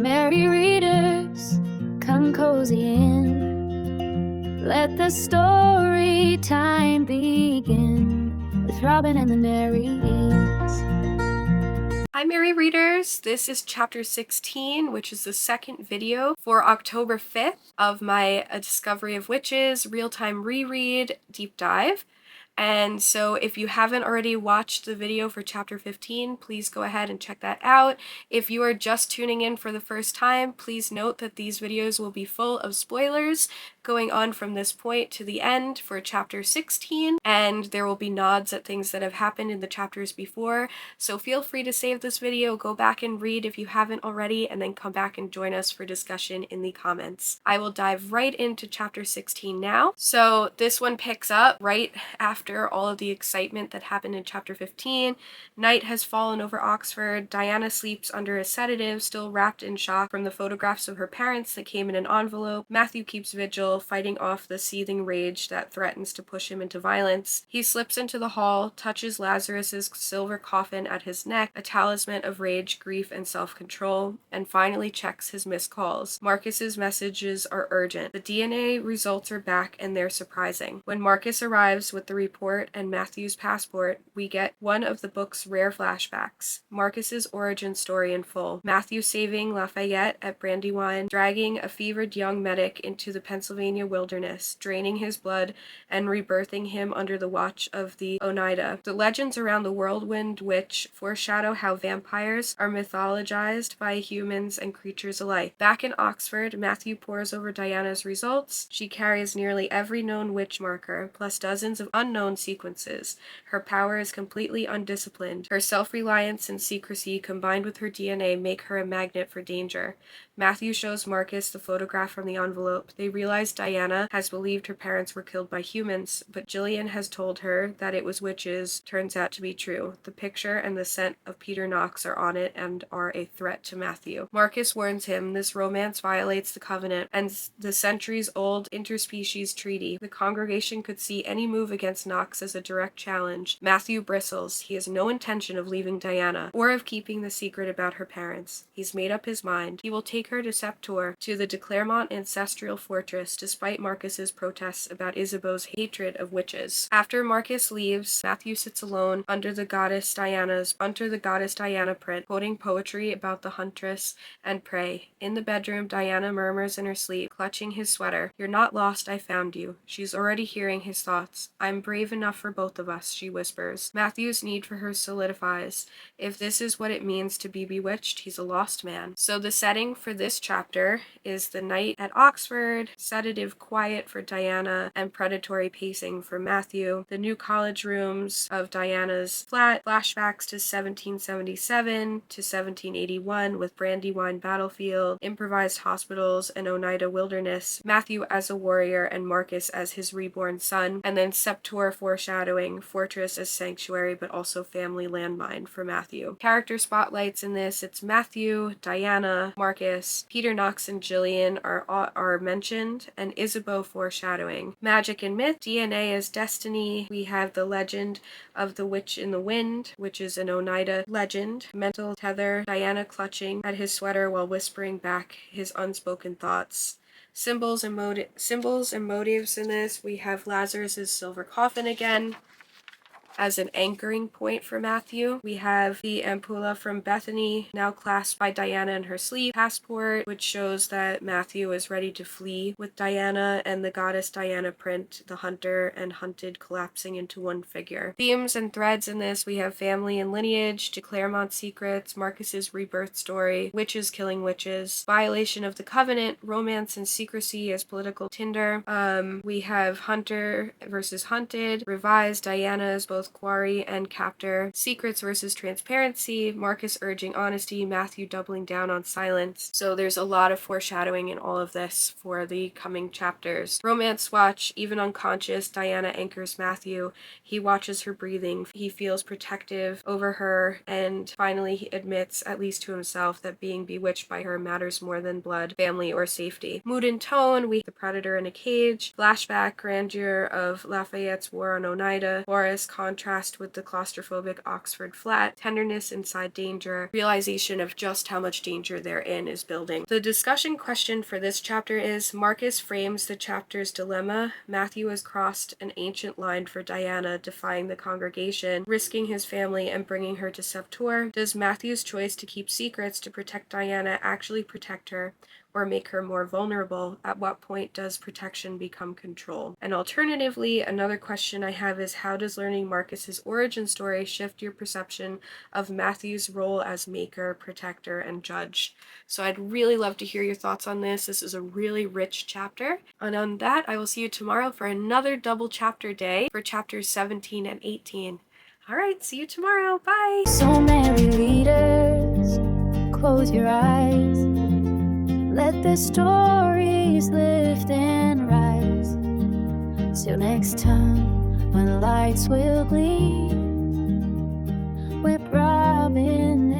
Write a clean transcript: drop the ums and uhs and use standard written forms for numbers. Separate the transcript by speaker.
Speaker 1: merry readers, come cozy in. Let the story time begin with Robin and the Marys.
Speaker 2: Hi Merry Readers, this is chapter 16, which is the second video for October 5th of my A Discovery of Witches real-time reread deep dive. And so if you haven't already watched the video for chapter 15, please go ahead and check that out. If you are just tuning in for the first time, please note that these videos will be full of spoilers going on from this point to the end for chapter 16, and there will be nods at things that have happened in the chapters before, so feel free to save this video, go back and read if you haven't already, and then come back and join us for discussion in the comments. I will dive right into chapter 16 now. So this one picks up right after all of the excitement that happened in chapter 15. Night has fallen over Oxford. Diana sleeps under a sedative, still wrapped in shock from the photographs of her parents that came in an envelope. Matthew keeps vigil, fighting off the seething rage that threatens to push him into violence. He slips into the hall, touches Lazarus's silver coffin at his neck, a talisman of rage, grief, and self-control, and finally checks his missed calls. Marcus's messages are urgent. The DNA results are back and they're surprising. When Marcus arrives with the report and Matthew's passport, we get one of the book's rare flashbacks, Marcus's origin story in full. Matthew saving Lafayette at Brandywine, dragging a fevered young medic into the Pennsylvania wilderness, draining his blood and rebirthing him under the watch of the Oneida. The legends around the whirlwind witch foreshadow how vampires are mythologized by humans and creatures alike. Back in Oxford, Matthew pores over Diana's results. She carries nearly every known witch marker, plus dozens of unknown sequences. Her power is completely undisciplined. Her self-reliance and secrecy combined with her DNA make her a magnet for danger. Matthew shows Marcus the photograph from the envelope. They realize Diana has believed her parents were killed by humans, but Jillian has told her that it was witches. Turns out to be true. The picture and the scent of Peter Knox are on it and are a threat to Matthew. Marcus warns him this romance violates the covenant and the centuries-old interspecies treaty. The congregation could see any move against Knox as a direct challenge. Matthew bristles. He has no intention of leaving Diana or of keeping the secret about her parents. He's made up his mind. He will take her to Sept-Tours, to the de Clermont ancestral fortress, despite Marcus's protests about Isabeau's hatred of witches. After Marcus leaves, Matthew sits alone under the goddess Diana print, quoting poetry about the huntress and prey. In the bedroom, Diana murmurs in her sleep, clutching his sweater, "You're not lost, I found you." She's already hearing his thoughts. "I'm brave enough for both of us," she whispers. Matthew's need for her solidifies. If this is what it means to be bewitched, he's a lost man. So the setting for this chapter is the night at Oxford, sedative quiet for Diana, and predatory pacing for Matthew. The new college rooms of Diana's flat, flashbacks to 1777 to 1781 with Brandywine battlefield, improvised hospitals, and Oneida wilderness, Matthew as a warrior and Marcus as his reborn son, and then Sept-Tours foreshadowing, fortress as sanctuary but also family landmine for Matthew. Character spotlights in this, it's Matthew, Diana, Marcus, Peter Knox and Jillian are mentioned, and Isabeau foreshadowing. Magic and myth, DNA as destiny. We have the legend of the witch in the wind, which is an Oneida legend. Mental tether, Diana clutching at his sweater while whispering back his unspoken thoughts. Symbols and motives in this, we have Lazarus's silver coffin again as an anchoring point for Matthew. We have the ampulla from Bethany, now clasped by Diana in her sleeve. Passport, which shows that Matthew is ready to flee with Diana, and the goddess Diana print, the hunter and hunted collapsing into one figure. Themes and threads in this, we have family and lineage, de Clermont secrets, Marcus's rebirth story, witches killing witches, violation of the covenant, romance and secrecy as political tinder. We have hunter versus hunted, revised, Diana as both quarry and captor, secrets versus transparency, Marcus urging honesty, Matthew doubling down on silence. So there's a lot of foreshadowing in all of this for the coming chapters. Romance watch, even unconscious, Diana anchors Matthew. He watches her breathing. He feels protective over her, and finally he admits, at least to himself, that being bewitched by her matters more than blood, family, or safety. Mood and tone, we the predator in a cage, flashback grandeur of Lafayette's war on Oneida, Boris, contrast with the claustrophobic Oxford flat, tenderness inside danger, realization of just how much danger they're in is building. The discussion question for this chapter is, Marcus frames the chapter's dilemma. Matthew has crossed an ancient line for Diana, defying the congregation, risking his family, and bringing her to Sept-Tours. Does Matthew's choice to keep secrets to protect Diana actually protect her, or make her more vulnerable? At what point does protection become control? And alternatively, another question I have is, how does learning Marcus's origin story shift your perception of Matthew's role as maker, protector, and judge? So I'd really love to hear your thoughts on this. This is a really rich chapter. And on that, I will see you tomorrow for another double chapter day for chapters 17 and 18. All right, see you tomorrow. Bye.
Speaker 1: So many readers, close your eyes. Let the stories lift and rise. Till next time, when lights will gleam with Robin